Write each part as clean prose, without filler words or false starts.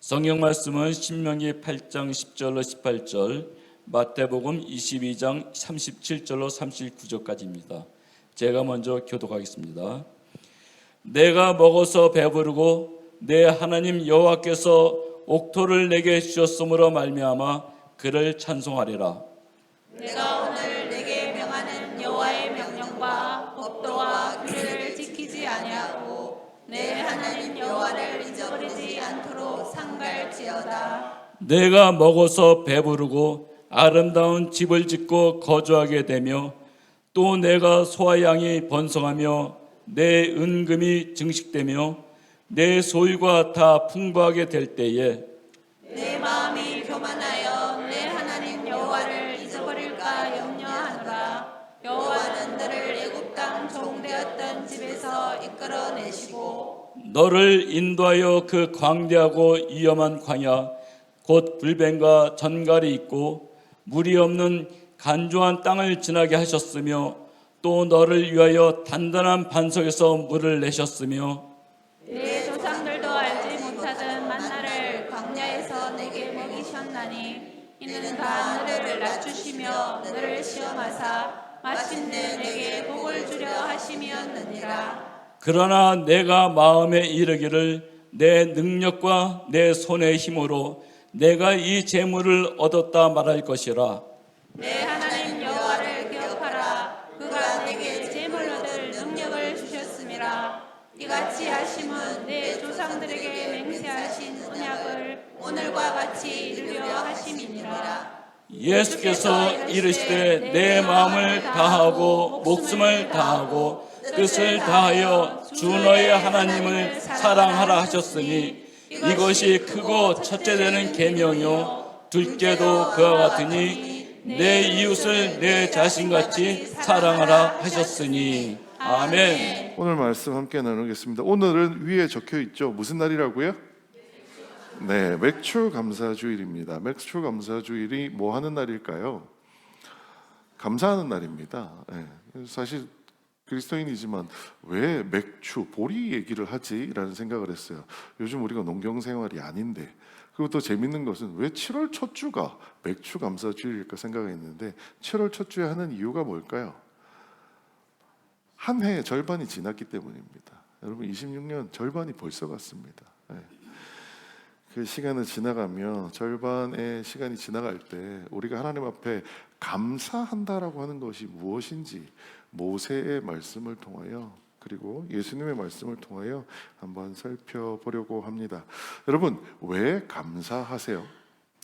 성경 말씀은 신명기 8장 10절로 18절, 마태복음 22장 37절로 39절까지입니다. 제가 먼저 교독하겠습니다. 내가 먹어서 배부르고 내 하나님 여호와께서 옥토를 내게 주셨으므로 말미암아 그를 찬송하리라. 내가 오늘 내게 명하는 여호와의 명령과 법도와 규례를 지키지 아니하고 내 하나님 여호와를 잊어버리지 않도록 상갈지어다. 내가 먹어서 배부르고 아름다운 집을 짓고 거주하게 되며 또 내가 소와 양이 번성하며 내 은금이 증식되며 내 소유가 다 풍부하게 될 때에 내 마음이 교만하여 내 하나님 여호와를 잊어버릴까 염려하노라. 여호와는 너를 애굽 땅 종되었던 집에서 이끌어내시고 너를 인도하여 그 광대하고 위험한 광야 곧 불뱀과 전갈이 있고 물이 없는 간조한 땅을 지나게 하셨으며 또 너를 위하여 단단한 반석에서 물을 내셨으며 내 조상들도 알지 못하던 만나를 광야에서 내게 먹이셨나니 이는 다 너를 낮추시며 너를 시험하사 마침내 내게 복을 주려 하심이었느니라. 그러나 내가 마음에 이르기를 내 능력과 내 손의 힘으로 내가 이 재물을 얻었다 말할 것이라. 내 하나님 여호와를 기억하라. 그가 내게 재물 얻을 능력을 주셨음이라. 이같이 하심은 내 조상들에게 맹세하신 언약을 오늘과 같이 이루려 하심이니라. 예수께서 이르시되 내 마음을 다하고 목숨을 다하고 뜻을 다하여 주 너의 하나님을 사랑하라 하셨으니 이것이 크고 첫째 되는 계명이요 둘째도 그와 같으니 내 이웃을 내 자신같이 사랑하라 하셨으니. 아멘. 오늘 말씀 함께 나누겠습니다. 오늘은 위에 적혀 있죠. 무슨 날이라고요? 네, 맥추감사주일입니다. 맥추감사주일이 뭐 하는 날일까요? 감사하는 날입니다. 네, 사실 그리스도인이지만 왜 맥추, 보리 얘기를 하지? 라는 생각을 했어요. 요즘 우리가 농경생활이 아닌데. 그리고 또 재밌는 것은 왜 7월 첫 주가 맥추감사주일일까 생각했는데 7월 첫 주에 하는 이유가 뭘까요? 한 해의 절반이 지났기 때문입니다. 여러분 26년 절반이 벌써 갔습니다. 네. 그 시간을 지나가며 절반의 시간이 지나갈 때 우리가 하나님 앞에 감사한다라고 하는 것이 무엇인지 모세의 말씀을 통하여 그리고 예수님의 말씀을 통하여 한번 살펴보려고 합니다. 여러분 왜 감사하세요?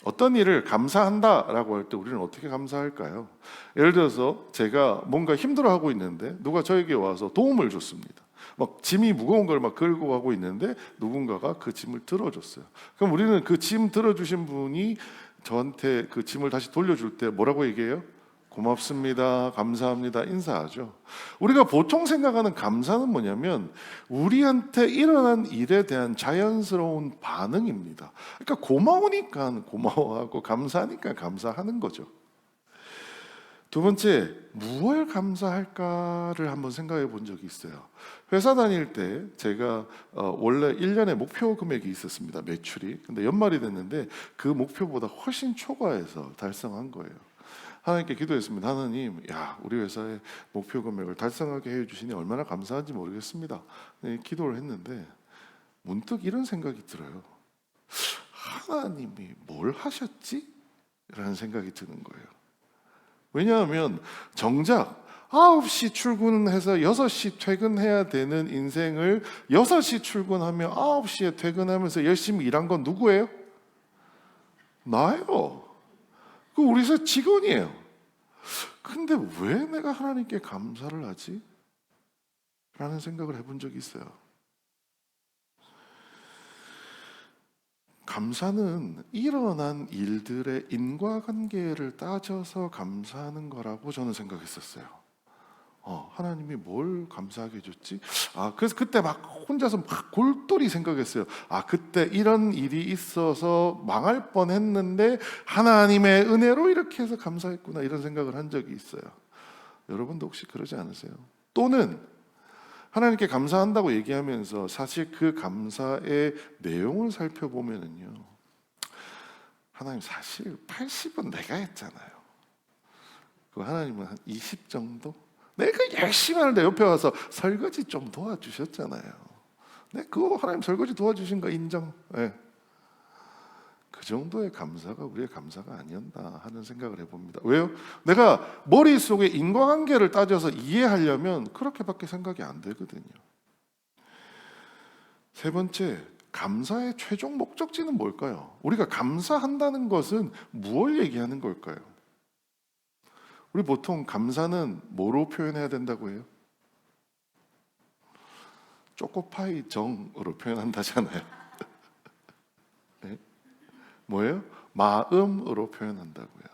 어떤 일을 감사한다라고 할 때 우리는 어떻게 감사할까요? 예를 들어서 제가 뭔가 힘들어하고 있는데 누가 저에게 와서 도움을 줬습니다. 막 짐이 무거운 걸 막 끌고 가고 있는데 누군가가 그 짐을 들어줬어요. 그럼 우리는 그 짐 들어주신 분이 저한테 그 짐을 다시 돌려줄 때 뭐라고 얘기해요? 고맙습니다, 감사합니다, 인사하죠. 우리가 보통 생각하는 감사는 뭐냐면 우리한테 일어난 일에 대한 자연스러운 반응입니다. 그러니까 고마우니까 고마워하고 감사하니까 감사하는 거죠. 두 번째, 무엇을 감사할까를 한번 생각해 본 적이 있어요. 회사 다닐 때 제가 원래 1년에 목표 금액이 있었습니다. 매출이. 근데 연말이 됐는데 그 목표보다 훨씬 초과해서 달성한 거예요. 하나님께 기도했습니다. 하나님, 우리 회사의 목표 금액을 달성하게 해주시니 얼마나 감사한지 모르겠습니다. 네, 기도를 했는데 문득 이런 생각이 들어요. 하나님이 뭘 하셨지? 라는 생각이 드는 거예요. 왜냐하면 정작 9시 출근해서 6시 퇴근해야 되는 인생을 6시 출근하며 9시에 퇴근하면서 열심히 일한 건 누구예요? 나예요. 그 우리 회사 직원이에요. 근데 왜 내가 하나님께 감사를 하지? 라는 생각을 해본 적이 있어요. 감사는 일어난 일들의 인과관계를 따져서 감사하는 거라고 저는 생각했었어요. 하나님이 뭘 감사하게 해줬지? 그래서 그때 막 혼자서 막 골똘히 생각했어요. 그때 이런 일이 있어서 망할 뻔했는데 하나님의 은혜로 이렇게 해서 감사했구나 이런 생각을 한 적이 있어요. 여러분도 혹시 그러지 않으세요? 또는 하나님께 감사한다고 얘기하면서 사실 그 감사의 내용을 살펴보면은요, 하나님 사실 80은 내가 했잖아요. 그 하나님은 한 20 정도? 내가 열심히 하는데 옆에 와서 설거지 좀 도와주셨잖아요. 네, 그거 하나님 설거지 도와주신 거 인정. 네. 그 정도의 감사가 우리의 감사가 아니었나 하는 생각을 해봅니다. 왜요? 내가 머릿속에 인과관계를 따져서 이해하려면 그렇게밖에 생각이 안 되거든요. 세 번째, 감사의 최종 목적지는 뭘까요? 우리가 감사한다는 것은 무엇을 얘기하는 걸까요? 우리 보통 감사는 뭐로 표현해야 된다고 해요? 초코파이 정으로 표현한다잖아요. 네? 뭐예요? 마음으로 표현한다고요.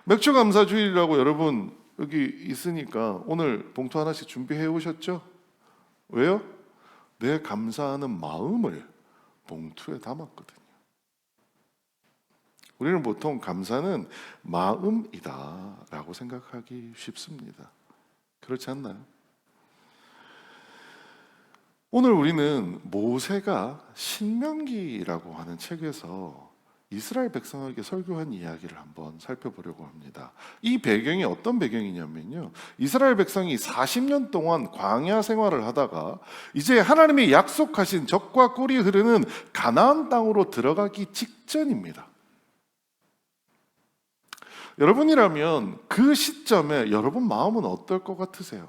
맥주 감사 주일이라고 여러분 여기 있으니까 오늘 봉투 하나씩 준비해 오셨죠? 왜요? 내 감사하는 마음을 봉투에 담았거든요. 우리는 보통 감사는 마음이다라고 생각하기 쉽습니다. 그렇지 않나요? 오늘 우리는 모세가 신명기라고 하는 책에서 이스라엘 백성에게 설교한 이야기를 한번 살펴보려고 합니다. 이 배경이 어떤 배경이냐면요, 이스라엘 백성이 40년 동안 광야 생활을 하다가 이제 하나님이 약속하신 젖과 꿀이 흐르는 가나안 땅으로 들어가기 직전입니다. 여러분이라면 그 시점에 여러분 마음은 어떨 것 같으세요?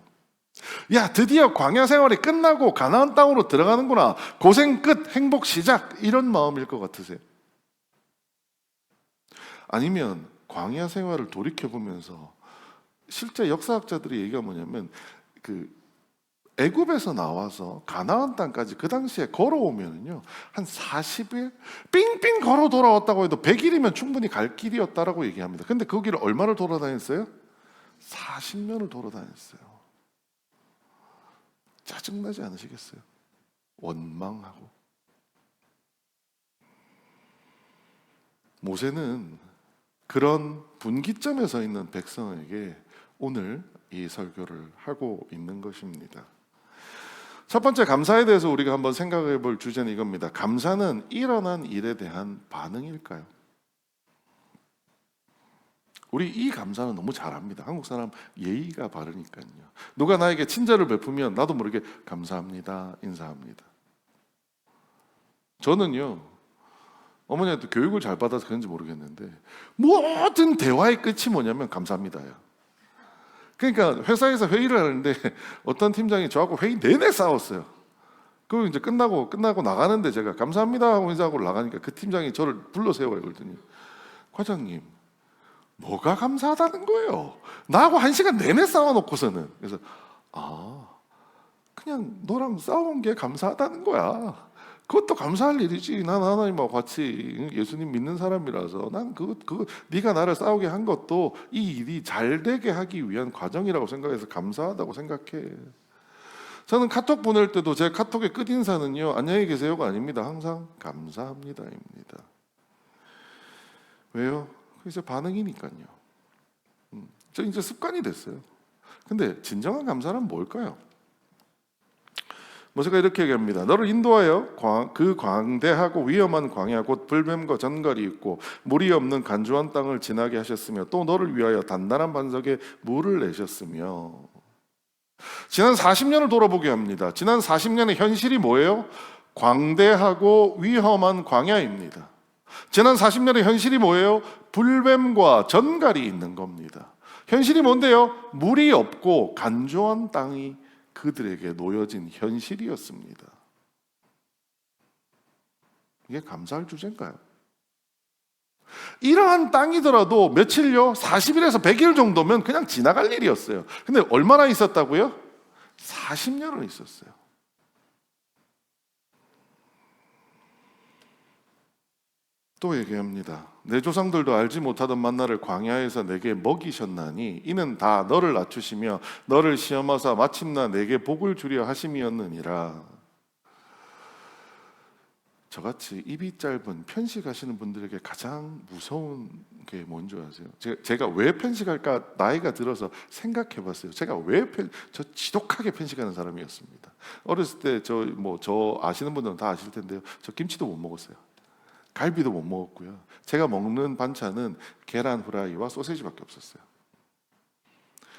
야, 드디어 광야 생활이 끝나고 가나안 땅으로 들어가는구나, 고생 끝, 행복 시작, 이런 마음일 것 같으세요? 아니면 광야 생활을 돌이켜보면서 실제 역사학자들이 얘기가 뭐냐면 그 애굽에서 나와서 가나안 땅까지 그 당시에 걸어오면은요 한 40일 삥삥 걸어 돌아왔다고 해도 100일이면 충분히 갈 길이었다라고 얘기합니다. 근데 그 길을 얼마를 돌아다녔어요? 40년을 돌아다녔어요. 짜증나지 않으시겠어요? 원망하고. 모세는 그런 분기점에 서 있는 백성에게 오늘 이 설교를 하고 있는 것입니다. 첫 번째, 감사에 대해서 우리가 한번 생각해 볼 주제는 이겁니다. 감사는 일어난 일에 대한 반응일까요? 우리 이 감사는 너무 잘합니다. 한국 사람 예의가 바르니까요. 누가 나에게 친절을 베푸면 나도 모르게 감사합니다, 인사합니다. 저는요, 어머니한테 교육을 잘 받아서 그런지 모르겠는데 모든 대화의 끝이 뭐냐면 감사합니다요. 그러니까 회사에서 회의를 하는데 어떤 팀장이 저하고 회의 내내 싸웠어요. 그리고 이제 끝나고 나가는데 제가 감사합니다 하고 인사하고 나가니까 그 팀장이 저를 불러 세워요. 그랬더니 과장님, 뭐가 감사하다는 거예요? 나하고 1시간 내내 싸워놓고서는. 그래서 그냥 너랑 싸운 게 감사하다는 거야. 그것도 감사할 일이지. 난 하나님하고 같이 예수님 믿는 사람이라서 난 네가 나를 싸우게 한 것도 이 일이 잘 되게 하기 위한 과정이라고 생각해서 감사하다고 생각해. 저는 카톡 보낼 때도 제 카톡의 끝인사는요, 안녕히 계세요가 아닙니다. 항상 감사합니다입니다. 왜요? 그게 반응이니까요. 저 이제 습관이 됐어요. 근데 진정한 감사는 뭘까요? 모세가 이렇게 얘기합니다. 너를 인도하여 그 광대하고 위험한 광야 곧 불뱀과 전갈이 있고 물이 없는 간주한 땅을 지나게 하셨으며 또 너를 위하여 단단한 반석에 물을 내셨으며. 지난 40년을 돌아보게 합니다. 지난 40년의 현실이 뭐예요? 광대하고 위험한 광야입니다. 지난 40년의 현실이 뭐예요? 불뱀과 전갈이 있는 겁니다. 현실이 뭔데요? 물이 없고 간조한 땅이 그들에게 놓여진 현실이었습니다. 이게 감사할 주제인가요? 이러한 땅이더라도 며칠요? 40일에서 100일 정도면 그냥 지나갈 일이었어요. 근데 얼마나 있었다고요? 40년을 있었어요. 또 얘기합니다. 내 조상들도 알지 못하던 만나를 광야에서 내게 먹이셨나니 이는 다 너를 낮추시며 너를 시험하사 마침내 내게 복을 주려 하심이었느니라. 저같이 입이 짧은 편식하시는 분들에게 가장 무서운 게 뭔지 아세요? 제가 왜 편식할까 나이가 들어서 생각해봤어요. 제가 저 지독하게 편식하는 사람이었습니다. 어렸을 때 저 아시는 분들은 다 아실 텐데요. 저 김치도 못 먹었어요. 갈비도 못 먹었고요. 제가 먹는 반찬은 계란 후라이와 소세지밖에 없었어요.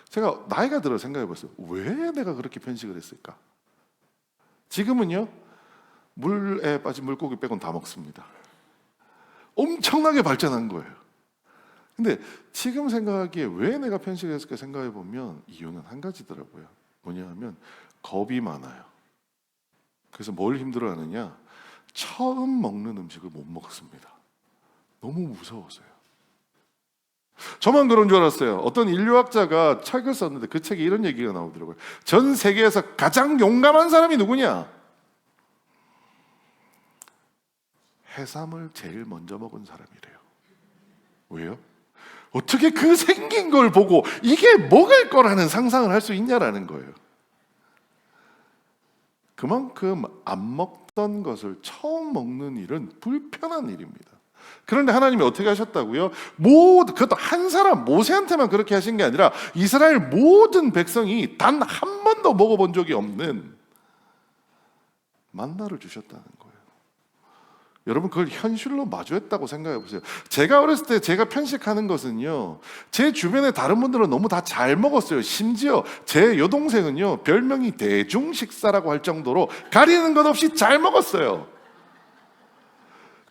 제가 나이가 들어 생각해봤어요. 왜 내가 그렇게 편식을 했을까? 지금은요, 물에 빠진 물고기 빼곤 다 먹습니다. 엄청나게 발전한 거예요. 근데 지금 생각하기에 왜 내가 편식했을까 생각해 보면 이유는 한 가지더라고요. 뭐냐 하면 겁이 많아요. 그래서 뭘 힘들어하느냐? 처음 먹는 음식을 못 먹습니다. 너무 무서워서요. 저만 그런 줄 알았어요. 어떤 인류학자가 책을 썼는데 그 책에 이런 얘기가 나오더라고요. 전 세계에서 가장 용감한 사람이 누구냐? 해삼을 제일 먼저 먹은 사람이래요. 왜요? 어떻게 그 생긴 걸 보고 이게 먹을 거라는 상상을 할 수 있냐라는 거예요. 그만큼 안 먹던 것을 처음 먹는 일은 불편한 일입니다. 그런데 하나님이 어떻게 하셨다고요? 그것도 한 사람 모세한테만 그렇게 하신 게 아니라 이스라엘 모든 백성이 단 한 번도 먹어본 적이 없는 만나를 주셨다는 거예요. 여러분 그걸 현실로 마주했다고 생각해 보세요. 제가 어렸을 때 제가 편식하는 것은요, 제 주변에 다른 분들은 너무 다 잘 먹었어요. 심지어 제 여동생은요, 별명이 대중식사라고 할 정도로 가리는 것 없이 잘 먹었어요.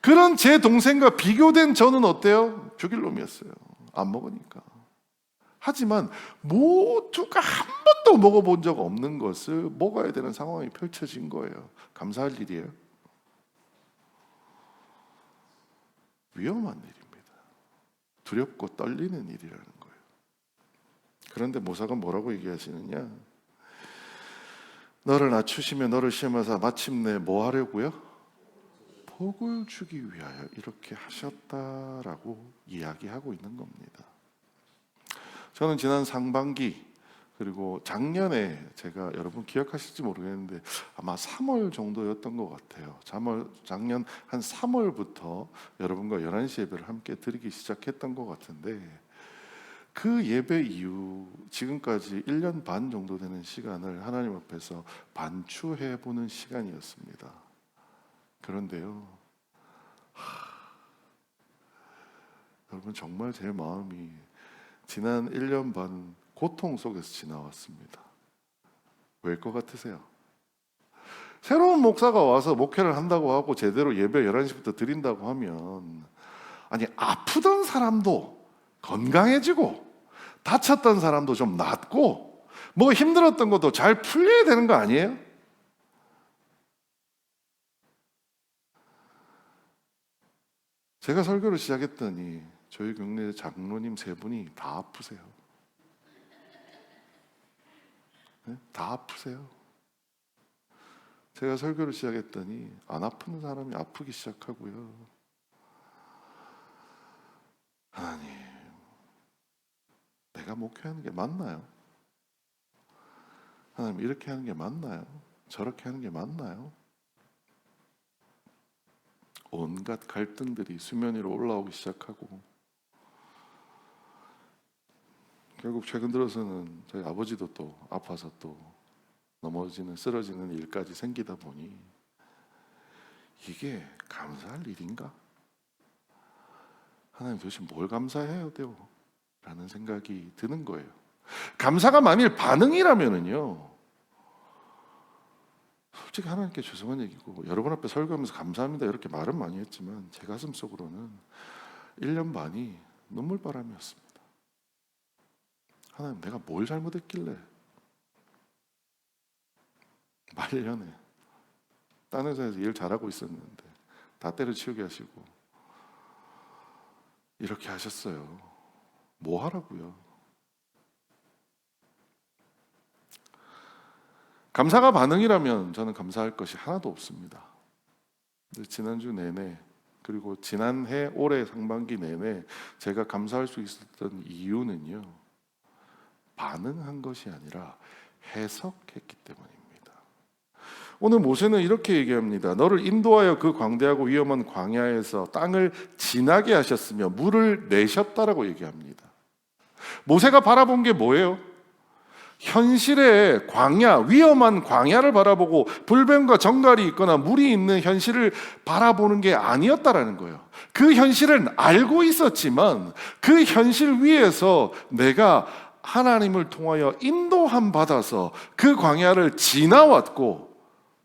그런 제 동생과 비교된 저는 어때요? 죽일 놈이었어요. 안 먹으니까. 하지만 모두가 한 번도 먹어본 적 없는 것을 먹어야 되는 상황이 펼쳐진 거예요. 감사할 일이에요. 위험한 일입니다. 두렵고 떨리는 일이라는 거예요. 그런데 모사가 뭐라고 얘기하시느냐? 너를 낮추시며 너를 시험하사 마침내 뭐 하려고요? 복을 주기 위하여 이렇게 하셨다라고 이야기하고 있는 겁니다. 저는 지난 상반기 그리고 작년에 제가 여러분 기억하실지 모르겠는데 아마 3월 정도였던 것 같아요. 작년 한 3월부터 여러분과 11시 예배를 함께 드리기 시작했던 것 같은데 그 예배 이후 지금까지 1년 반 정도 되는 시간을 하나님 앞에서 반추해보는 시간이었습니다. 그런데요, 여러분 정말 제 마음이 지난 1년 반 고통 속에서 지나왔습니다. 왜일 것 같으세요? 새로운 목사가 와서 목회를 한다고 하고 제대로 예배 11시부터 드린다고 하면 아니 아프던 사람도 건강해지고 다쳤던 사람도 좀 낫고 뭐 힘들었던 것도 잘 풀려야 되는 거 아니에요? 제가 설교를 시작했더니 저희 교회 장로님 3분이 다 아프세요. 네? 다 아프세요. 제가 설교를 시작했더니 안 아픈 사람이 아프기 시작하고요. 하나님, 내가 목회하는 게 맞나요? 하나님, 이렇게 하는 게 맞나요? 저렇게 하는 게 맞나요? 온갖 갈등들이 수면 위로 올라오기 시작하고 결국 최근 들어서는 저희 아버지도 또 아파서 또 넘어지는 쓰러지는 일까지 생기다 보니 이게 감사할 일인가? 하나님 도대체 뭘 감사해야 돼요? 라는 생각이 드는 거예요. 감사가 만일 반응이라면은요, 솔직히 하나님께 죄송한 얘기고 여러분 앞에 설교하면서 감사합니다 이렇게 말은 많이 했지만 제 가슴 속으로는 1년 반이 눈물바람이었습니다. 하나님, 내가 뭘 잘못했길래 말년에 딴 회사에서 일 잘하고 있었는데 다 때려치우게 하시고 이렇게 하셨어요. 뭐 하라고요? 감사가 반응이라면 저는 감사할 것이 하나도 없습니다. 지난주 내내 그리고 지난해 올해 상반기 내내 제가 감사할 수 있었던 이유는요, 반응한 것이 아니라 해석했기 때문입니다. 오늘 모세는 이렇게 얘기합니다. 너를 인도하여 그 광대하고 위험한 광야에서 땅을 지나게 하셨으며 물을 내셨다라고 얘기합니다. 모세가 바라본 게 뭐예요? 현실의 광야, 위험한 광야를 바라보고 불뱀과 정갈이 있거나 물이 있는 현실을 바라보는 게 아니었다라는 거예요. 그 현실은 알고 있었지만 그 현실 위에서 내가 하나님을 통하여 인도함 받아서 그 광야를 지나왔고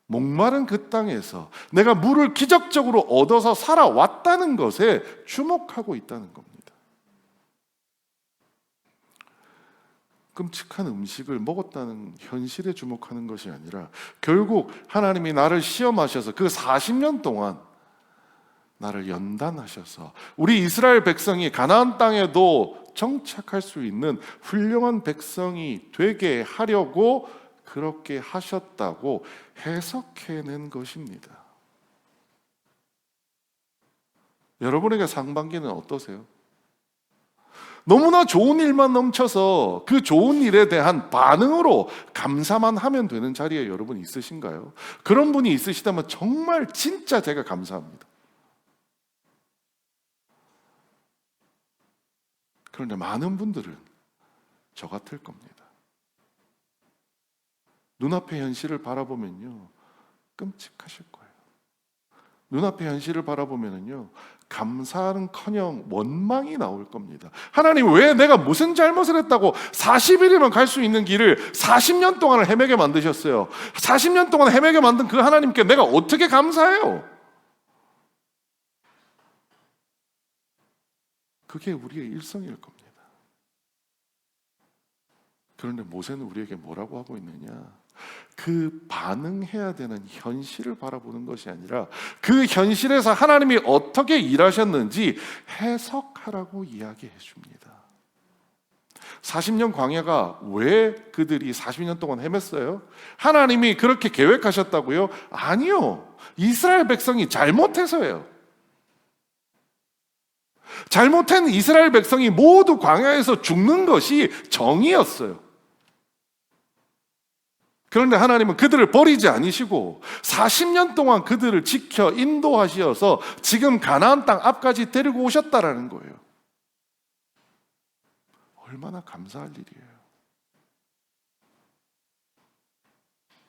목마른 그 땅에서 내가 물을 기적적으로 얻어서 살아왔다는 것에 주목하고 있다는 겁니다. 끔찍한 음식을 먹었다는 현실에 주목하는 것이 아니라 결국 하나님이 나를 시험하셔서 그 40년 동안 나를 연단하셔서 우리 이스라엘 백성이 가나안 땅에도 정착할 수 있는 훌륭한 백성이 되게 하려고 그렇게 하셨다고 해석해낸 것입니다. 여러분에게 상반기는 어떠세요? 너무나 좋은 일만 넘쳐서 그 좋은 일에 대한 반응으로 감사만 하면 되는 자리에 여러분 있으신가요? 그런 분이 있으시다면 정말 진짜 제가 감사합니다. 그런데 많은 분들은 저 같을 겁니다. 눈앞의 현실을 바라보면요, 끔찍하실 거예요. 눈앞의 현실을 바라보면요, 감사는커녕 원망이 나올 겁니다. 하나님, 왜 내가 무슨 잘못을 했다고 40일이면 갈 수 있는 길을 40년 동안을 헤매게 만드셨어요? 40년 동안 헤매게 만든 그 하나님께 내가 어떻게 감사해요? 그게 우리의 일성일 겁니다. 그런데 모세는 우리에게 뭐라고 하고 있느냐? 그 반응해야 되는 현실을 바라보는 것이 아니라 그 현실에서 하나님이 어떻게 일하셨는지 해석하라고 이야기해 줍니다. 40년 광야가 왜 그들이 40년 동안 헤맸어요? 하나님이 그렇게 계획하셨다고요? 아니요. 이스라엘 백성이 잘못해서예요. 잘못한 이스라엘 백성이 모두 광야에서 죽는 것이 정의였어요. 그런데 하나님은 그들을 버리지 않으시고 40년 동안 그들을 지켜 인도하시어서 지금 가나안 땅 앞까지 데리고 오셨다라는 거예요. 얼마나 감사할 일이에요.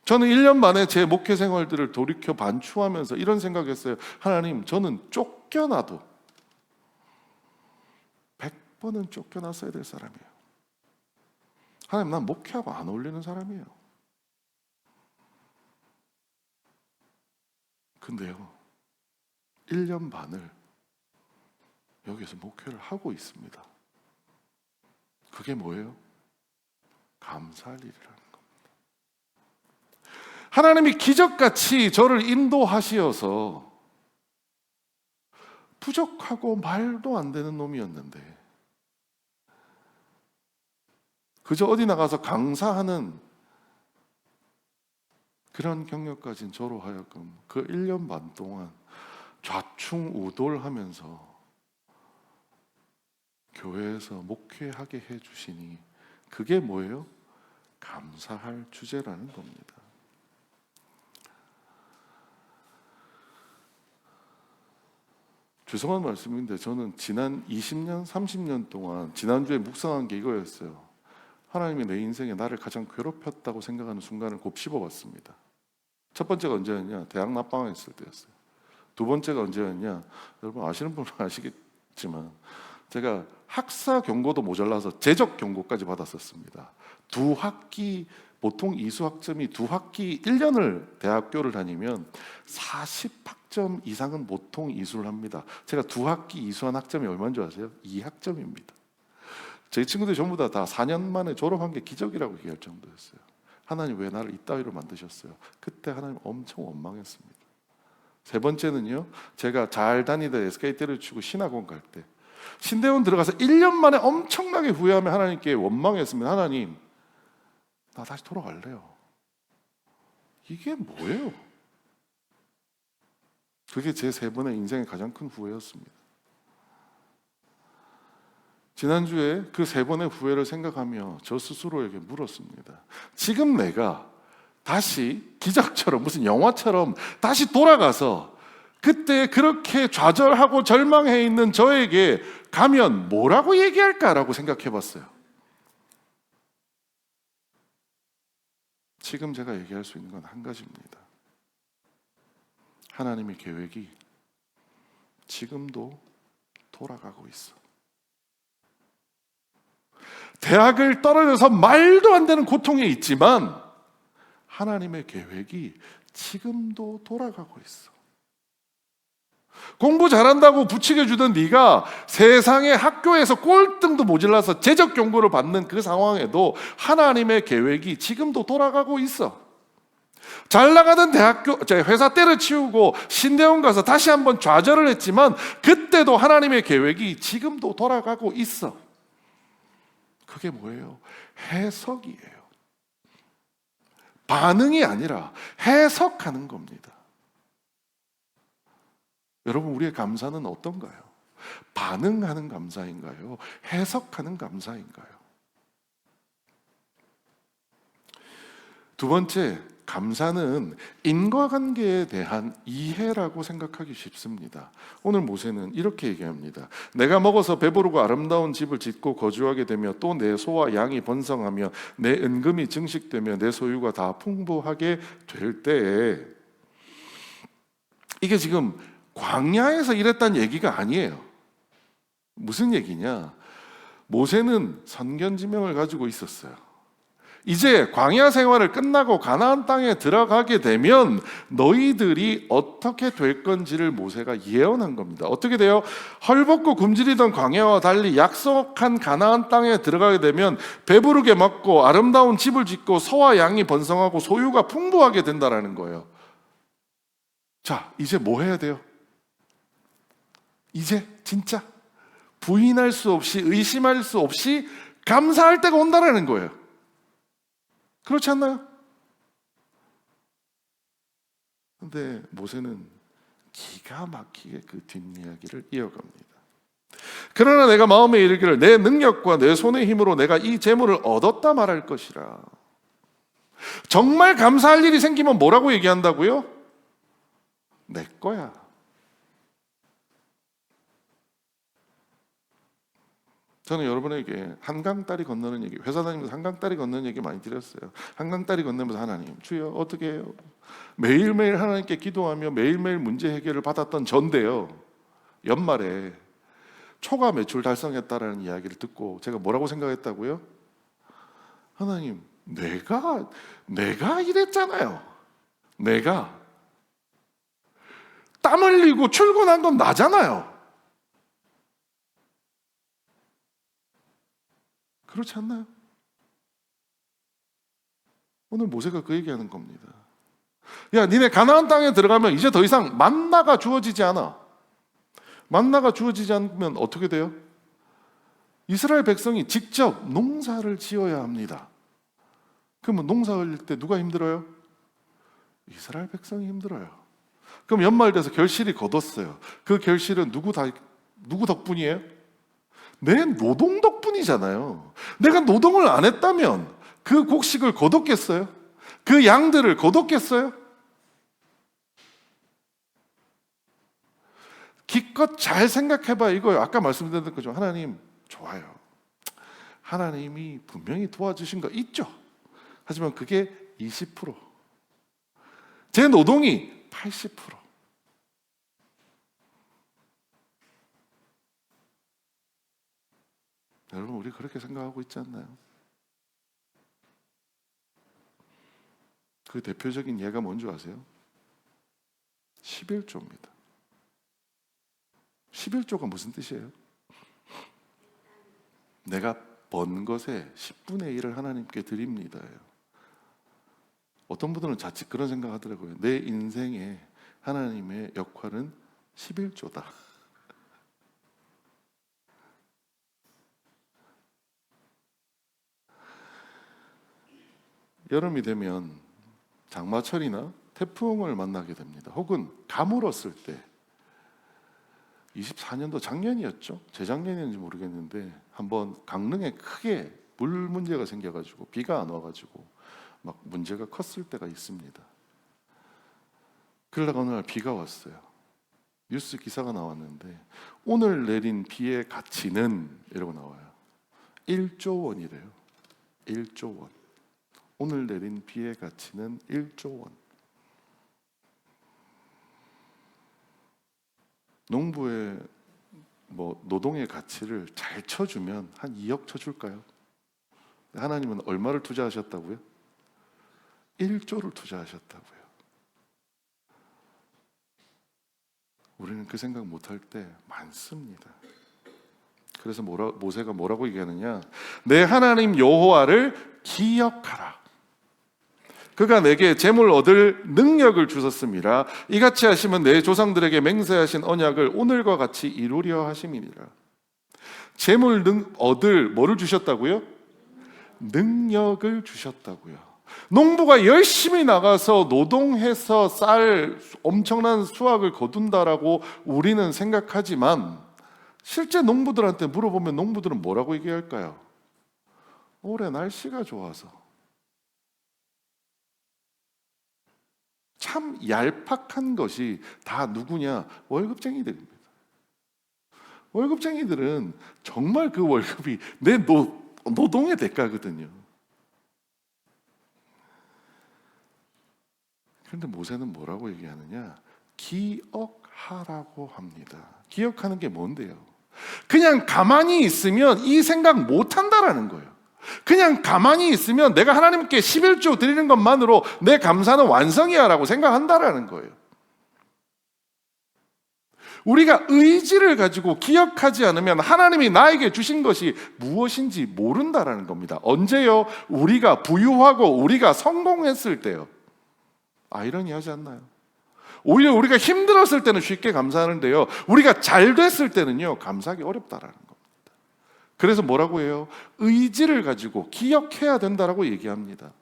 저는 1년 만에 제 목회 생활들을 돌이켜 반추하면서 이런 생각했어요. 하나님, 저는 쫓겨나도 100번은 쫓겨났어야 될 사람이에요. 하나님, 난 목회하고 안 어울리는 사람이에요. 근데요, 1년 반을 여기서 목회를 하고 있습니다. 그게 뭐예요? 감사할 일이라는 겁니다. 하나님이 기적같이 저를 인도하시어서 부족하고 말도 안 되는 놈이었는데 그저 어디 나가서 강사하는 그런 경력까지는 저로 하여금 그 1년 반 동안 좌충우돌하면서 교회에서 목회하게 해주시니 그게 뭐예요? 감사할 주제라는 겁니다. 죄송한 말씀인데 저는 지난 20년, 30년 동안 지난주에 묵상한 게 이거였어요. 하나님이 내 인생에 나를 가장 괴롭혔다고 생각하는 순간을 곱씹어봤습니다. 첫 번째가 언제였냐? 대학 낙방했을 때였어요. 두 번째가 언제였냐? 여러분 아시는 분은 아시겠지만 제가 학사 경고도 모자라서 재적 경고까지 받았었습니다. 두 학기, 보통 이수 학점이 두 학기 1년을 대학교를 다니면 40학점 이상은 보통 이수를 합니다. 제가 두 학기 이수한 학점이 얼마인 줄 아세요? 2학점입니다. 저희 친구들이 전부 다 4년 만에 졸업한 게 기적이라고 얘기할 정도였어요. 하나님, 왜 나를 이따위로 만드셨어요? 그때 하나님 엄청 원망했습니다. 세 번째는요, 제가 잘 다니던 SKT를 치고 신학원 갈 때 신대원 들어가서 1년 만에 엄청나게 후회하며 하나님께 원망했습니다. 하나님, 나 다시 돌아갈래요. 이게 뭐예요? 그게 제 세 번의 인생의 가장 큰 후회였습니다. 지난주에 그 세 번의 후회를 생각하며 저 스스로에게 물었습니다. 지금 내가 다시 기적처럼 무슨 영화처럼 다시 돌아가서 그때 그렇게 좌절하고 절망해 있는 저에게 가면 뭐라고 얘기할까라고 생각해 봤어요. 지금 제가 얘기할 수 있는 건 한 가지입니다. 하나님의 계획이 지금도 돌아가고 있어. 대학을 떨어져서 말도 안 되는 고통에 있지만 하나님의 계획이 지금도 돌아가고 있어. 공부 잘한다고 부추겨 주던 네가 세상의 학교에서 꼴등도 모질라서 재적 경고를 받는 그 상황에도 하나님의 계획이 지금도 돌아가고 있어. 잘 나가던 회사 때려치우고 신대원 가서 다시 한번 좌절을 했지만 그때도 하나님의 계획이 지금도 돌아가고 있어. 그게 뭐예요? 해석이에요. 반응이 아니라 해석하는 겁니다. 여러분, 우리의 감사는 어떤가요? 반응하는 감사인가요? 해석하는 감사인가요? 두 번째, 감사는 인과관계에 대한 이해라고 생각하기 쉽습니다. 오늘 모세는 이렇게 얘기합니다. 내가 먹어서 배부르고 아름다운 집을 짓고 거주하게 되며 또 내 소와 양이 번성하며 내 은금이 증식되며 내 소유가 다 풍부하게 될 때에, 이게 지금 광야에서 이랬다는 얘기가 아니에요. 무슨 얘기냐? 모세는 선견지명을 가지고 있었어요. 이제 광야 생활을 끝나고 가나안 땅에 들어가게 되면 너희들이 어떻게 될 건지를 모세가 예언한 겁니다. 어떻게 돼요? 헐벗고 굶주리던 광야와 달리 약속한 가나안 땅에 들어가게 되면 배부르게 먹고 아름다운 집을 짓고 소와 양이 번성하고 소유가 풍부하게 된다라는 거예요. 자, 이제 뭐 해야 돼요? 이제 진짜 부인할 수 없이, 의심할 수 없이 감사할 때가 온다라는 거예요. 그렇지 않나요? 근데 모세는 기가 막히게 그 뒷이야기를 이어갑니다. 그러나 내가 마음에 이르기를 내 능력과 내 손의 힘으로 내가 이 재물을 얻었다 말할 것이라. 정말 감사할 일이 생기면 뭐라고 얘기한다고요? 내 거야. 저는 여러분에게 한강다리 건너는 얘기, 회사 다니면서 한강다리 건너는 얘기 많이 드렸어요. 한강다리 건너면서 하나님, 주여 어떻게 해요? 매일매일 하나님께 기도하며 매일매일 문제 해결을 받았던 전데요, 연말에 초과 매출 달성했다라는 이야기를 듣고 제가 뭐라고 생각했다고요? 하나님, 내가 이랬잖아요. 내가 땀 흘리고 출근한 건 나잖아요. 그렇지 않나요? 오늘 모세가 그 얘기하는 겁니다. 야, 니네 가나안 땅에 들어가면 이제 더 이상 만나가 주어지지 않아. 만나가 주어지지 않으면 어떻게 돼요? 이스라엘 백성이 직접 농사를 지어야 합니다. 그러면 농사를 때 누가 힘들어요? 이스라엘 백성이 힘들어요. 그럼 연말 돼서 결실이 거뒀어요. 그 결실은 누구 덕분이에요? 내 노동 덕분이잖아요. 내가 노동을 안 했다면 그 곡식을 거뒀겠어요? 그 양들을 거뒀겠어요? 기껏 잘 생각해봐 이거예요. 아까 말씀드린 거죠. 하나님 좋아요. 하나님이 분명히 도와주신 거 있죠. 하지만 그게 20%, 제 노동이 80%. 여러분, 우리 그렇게 생각하고 있지 않나요? 그 대표적인 예가 뭔지 아세요? 11조입니다. 11조가 무슨 뜻이에요? 내가 번 것의 10분의 1을 하나님께 드립니다. 어떤 분들은 자칫 그런 생각하더라고요. 내 인생에 하나님의 역할은 11조다. 여름이 되면 장마철이나 태풍을 만나게 됩니다. 혹은 가물었을 때, 24년도 작년이었죠? 재작년이었는지 모르겠는데 한번 강릉에 크게 물 문제가 생겨가지고 비가 안 와가지고 막 문제가 컸을 때가 있습니다. 그러다가 어느 날 비가 왔어요. 뉴스 기사가 나왔는데 오늘 내린 비의 가치는 이러고 나와요. 1조 원이래요. 1조 원. 오늘 내린 비의 가치는 1조 원. 농부의 노동의 가치를 잘 쳐주면 한 2억 쳐줄까요? 하나님은 얼마를 투자하셨다고요? 1조를 투자하셨다고요. 우리는 그 생각 못할 때 많습니다. 그래서 모세가 뭐라고 얘기하느냐? 내 하나님 여호와를 기억하라. 그가 내게 재물 얻을 능력을 주셨음이라. 이같이 하시면 내 조상들에게 맹세하신 언약을 오늘과 같이 이루려 하심이니라. 재물 얻을 뭐를 주셨다고요? 능력을 주셨다고요. 농부가 열심히 나가서 노동해서 쌀 엄청난 수확을 거둔다라고 우리는 생각하지만 실제 농부들한테 물어보면 농부들은 뭐라고 얘기할까요? 올해 날씨가 좋아서. 참 얄팍한 것이 다 누구냐? 월급쟁이들입니다. 월급쟁이들은 정말 그 월급이 내 노동의 대가거든요. 그런데 모세는 뭐라고 얘기하느냐? 기억하라고 합니다. 기억하는 게 뭔데요? 그냥 가만히 있으면 이 생각 못 한다라는 거예요. 그냥 가만히 있으면 내가 하나님께 11조 드리는 것만으로 내 감사는 완성이야 라고 생각한다라는 거예요. 우리가 의지를 가지고 기억하지 않으면 하나님이 나에게 주신 것이 무엇인지 모른다라는 겁니다. 언제요? 우리가 부유하고 우리가 성공했을 때요. 아이러니하지 않나요? 오히려 우리가 힘들었을 때는 쉽게 감사하는데요, 우리가 잘 됐을 때는요 감사하기 어렵다라는 겁니다. 그래서 뭐라고 해요? 의지를 가지고 기억해야 된다라고 얘기합니다.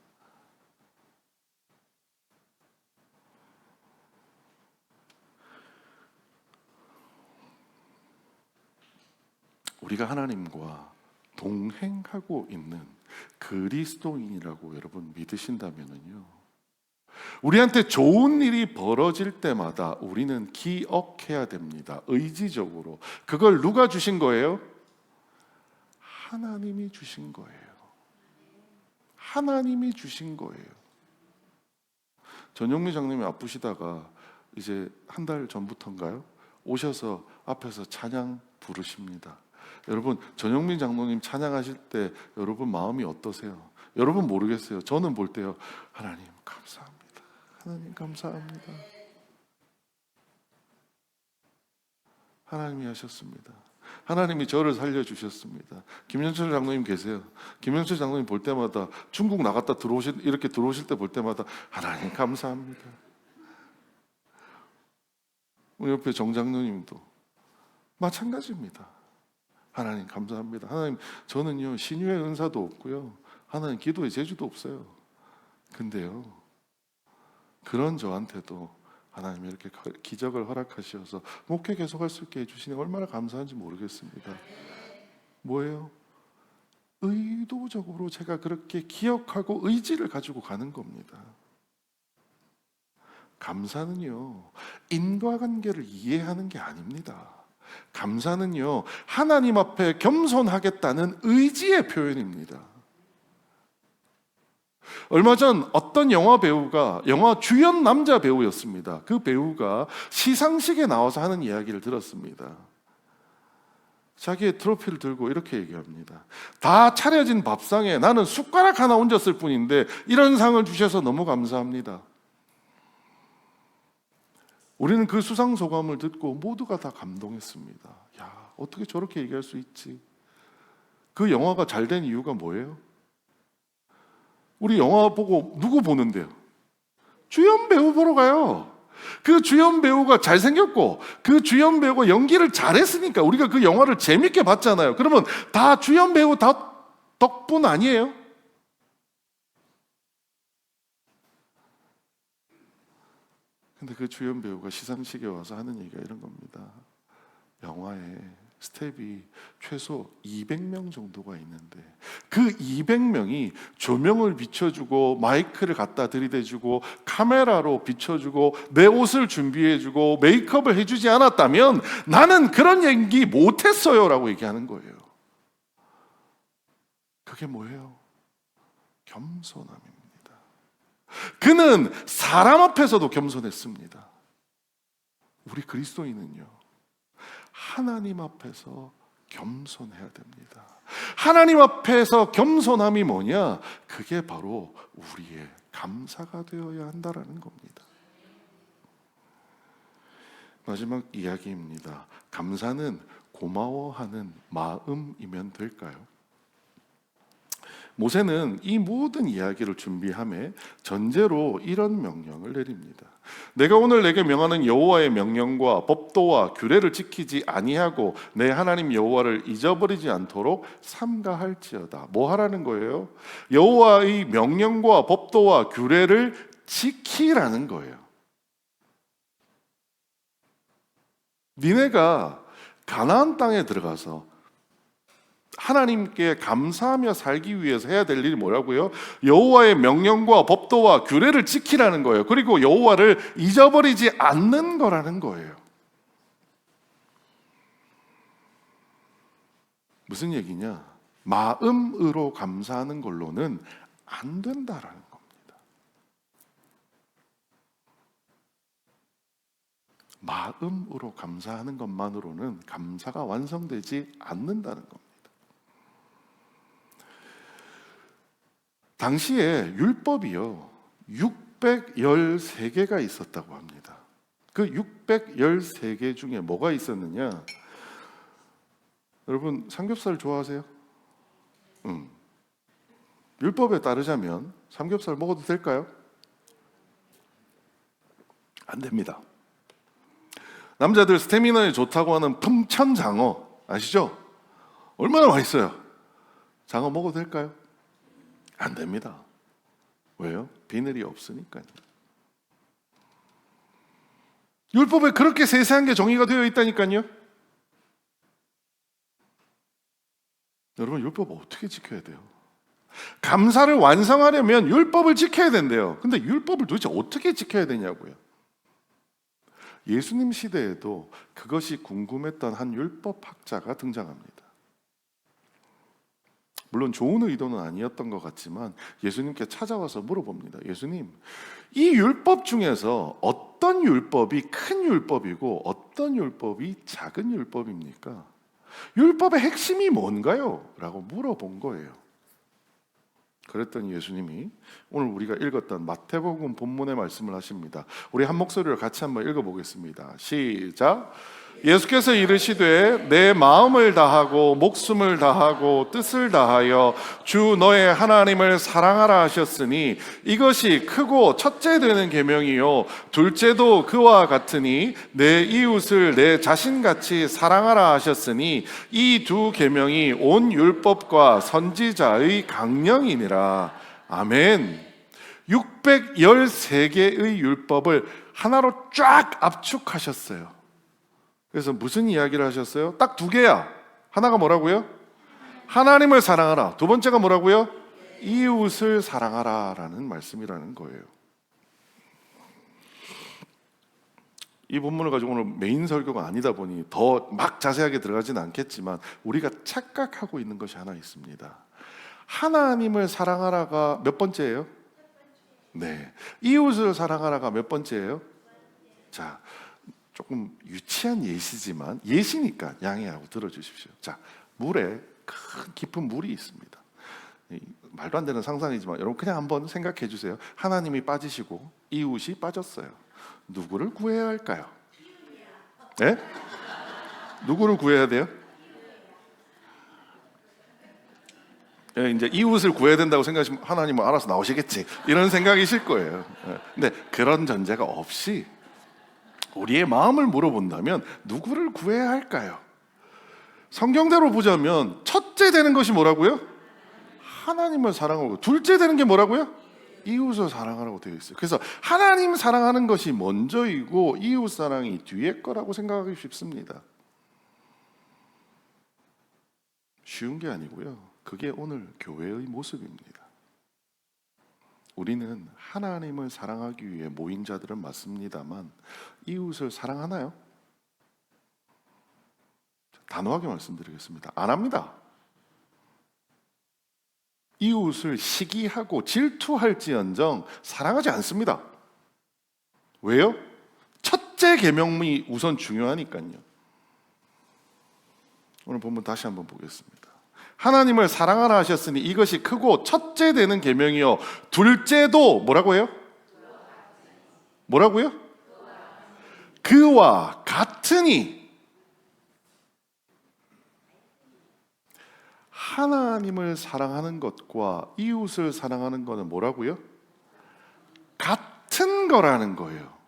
우리가 하나님과 동행하고 있는 그리스도인이라고 여러분 믿으신다면요, 우리한테 좋은 일이 벌어질 때마다 우리는 기억해야 됩니다. 의지적으로. 그걸 누가 주신 거예요? 하나님이 주신 거예요. 하나님이 주신 거예요. 전용미 장님이 아프시다가 이제 한 달 전부터인가요? 오셔서 앞에서 찬양 부르십니다. 여러분, 전용민 장로님 찬양하실 때 여러분 마음이 어떠세요? 여러분 모르겠어요. 저는 볼 때요, 하나님 감사합니다. 하나님 감사합니다. 하나님이 하셨습니다. 하나님이 저를 살려주셨습니다. 김영철 장로님 계세요. 김영철 장로님 볼 때마다 중국 나갔다 이렇게 들어오실 때 볼 때마다 하나님 감사합니다. 우리 옆에 정 장로님도 마찬가지입니다. 하나님 감사합니다. 하나님, 저는요 신유의 은사도 없고요, 하나님 기도의 재주도 없어요. 근데요, 그런 저한테도 하나님이 이렇게 기적을 허락하셔서 목회 계속할 수 있게 해주시니 얼마나 감사한지 모르겠습니다. 뭐예요? 의도적으로 제가 그렇게 기억하고 의지를 가지고 가는 겁니다. 감사는요 인과관계를 이해하는 게 아닙니다. 감사는요 하나님 앞에 겸손하겠다는 의지의 표현입니다. 얼마 전 어떤 영화 배우가, 영화 주연 남자 배우였습니다. 그 배우가 시상식에 나와서 하는 이야기를 들었습니다. 자기의 트로피를 들고 이렇게 얘기합니다. 다 차려진 밥상에 나는 숟가락 하나 얹었을 뿐인데 이런 상을 주셔서 너무 감사합니다. 우리는 그 수상 소감을 듣고 모두가 다 감동했습니다. 야, 어떻게 저렇게 얘기할 수 있지? 그 영화가 잘 된 이유가 뭐예요? 우리 영화 보고 누구 보는데요? 주연 배우 보러 가요. 그 주연 배우가 잘생겼고 그 주연 배우가 연기를 잘했으니까 우리가 그 영화를 재밌게 봤잖아요. 그러면 다 주연 배우 덕분 아니에요? 근데 그 주연 배우가 시상식에 와서 하는 얘기가 이런 겁니다. 영화에 스텝이 최소 200명 정도가 있는데 그 200명이 조명을 비춰주고 마이크를 갖다 들이대주고 카메라로 비춰주고 내 옷을 준비해주고 메이크업을 해주지 않았다면 나는 그런 연기 못했어요 라고 얘기하는 거예요. 그게 뭐예요? 겸손함입니다. 그는 사람 앞에서도 겸손했습니다. 우리 그리스도인은요, 하나님 앞에서 겸손해야 됩니다. 하나님 앞에서 겸손함이 뭐냐? 그게 바로 우리의 감사가 되어야 한다라는 겁니다. 마지막 이야기입니다. 감사는 고마워하는 마음이면 될까요? 모세는 이 모든 이야기를 준비하며 전제로 이런 명령을 내립니다. 내가 오늘 내게 명하는 여호와의 명령과 법도와 규례를 지키지 아니하고 내 하나님 여호와를 잊어버리지 않도록 삼가할지어다. 뭐 하라는 거예요? 여호와의 명령과 법도와 규례를 지키라는 거예요. 니네가 가나안 땅에 들어가서 하나님께 감사하며 살기 위해서 해야 될 일이 뭐라고요? 여호와의 명령과 법도와 규례를 지키라는 거예요. 그리고 여호와를 잊어버리지 않는 거라는 거예요. 무슨 얘기냐? 마음으로 감사하는 걸로는 안 된다라는 겁니다. 마음으로 감사하는 것만으로는 감사가 완성되지 않는다는 겁니다. 당시에 율법이요 613개가 있었다고 합니다. 그 613개 중에 뭐가 있었느냐? 여러분 삼겹살 좋아하세요? 율법에 따르자면 삼겹살 먹어도 될까요? 안 됩니다. 남자들 스태미나에 좋다고 하는 품천장어 아시죠? 얼마나 맛있어요. 장어 먹어도 될까요? 안 됩니다. 왜요? 비늘이 없으니까요. 율법에 그렇게 세세한 게 정의가 되어 있다니까요. 여러분 율법 어떻게 지켜야 돼요? 감사를 완성하려면 율법을 지켜야 된대요. 근데 율법을 도대체 어떻게 지켜야 되냐고요. 예수님 시대에도 그것이 궁금했던 한 율법학자가 등장합니다. 물론 좋은 의도는 아니었던 것 같지만 예수님께 찾아와서 물어봅니다. 예수님, 이 율법 중에서 어떤 율법이 큰 율법이고 어떤 율법이 작은 율법입니까? 율법의 핵심이 뭔가요? 라고 물어본 거예요. 그랬더니 예수님이 오늘 우리가 읽었던 마태복음 본문의 말씀을 하십니다. 우리 한 목소리로 같이 한번 읽어보겠습니다. 시작. 예수께서 이르시되 내 마음을 다하고 목숨을 다하고 뜻을 다하여 주 너의 하나님을 사랑하라 하셨으니 이것이 크고 첫째 되는 계명이요 둘째도 그와 같으니 내 이웃을 내 자신같이 사랑하라 하셨으니 이 두 계명이 온 율법과 선지자의 강령이니라. 아멘. 613개의 율법을 하나로 쫙 압축하셨어요. 그래서 무슨 이야기를 하셨어요? 딱 두 개야. 하나가 뭐라고요? 하나님을 사랑하라. 두 번째가 뭐라고요? 이웃을 사랑하라 라는 말씀이라는 거예요. 이 본문을 가지고 오늘 메인 설교가 아니다 보니 더 막 자세하게 들어가지는 않겠지만 우리가 착각하고 있는 것이 하나 있습니다. 하나님을 사랑하라가 몇 번째예요? 네. 이웃을 사랑하라가 몇 번째예요? 자, 조금 유치한 예시지만 예시니까 양해하고 들어주십시오. 자, 물에 큰 깊은 물이 있습니다. 말도 안 되는 상상이지만 여러분 그냥 한번 생각해 주세요. 하나님이 빠지시고 이웃이 빠졌어요. 누구를 구해야 할까요? 네? 누구를 구해야 돼요? 네, 이제 이웃을 구해야 된다고 생각하시면 하나님은 알아서 나오시겠지 이런 생각이실 거예요. 근데 그런 전제가 없이 우리의 마음을 물어본다면 누구를 구해야 할까요? 성경대로 보자면 첫째 되는 것이 뭐라고요? 하나님을 사랑하고 둘째 되는 게 뭐라고요? 이웃을 사랑하라고 되어 있어요. 그래서 하나님 사랑하는 것이 먼저이고 이웃 사랑이 뒤에 거라고 생각하기 쉽습니다. 쉬운 게 아니고요. 그게 오늘 교회의 모습입니다. 우리는 하나님을 사랑하기 위해 모인 자들은 맞습니다만 이웃을 사랑하나요? 단호하게 말씀드리겠습니다. 안 합니다. 이웃을 시기하고 질투할지언정 사랑하지 않습니다. 왜요? 첫째 계명이 우선 중요하니까요. 오늘 본문 다시 한번 보겠습니다. 하나님을 사랑하라 하셨으니 이것이 크고 첫째 되는 계명이요 둘째도 뭐라고 해요? 뭐라고요? 그와 같으니. 하나님을 사랑하는 것과 이웃을 사랑하는 것은 뭐라고요? 같은 거라는 거예요.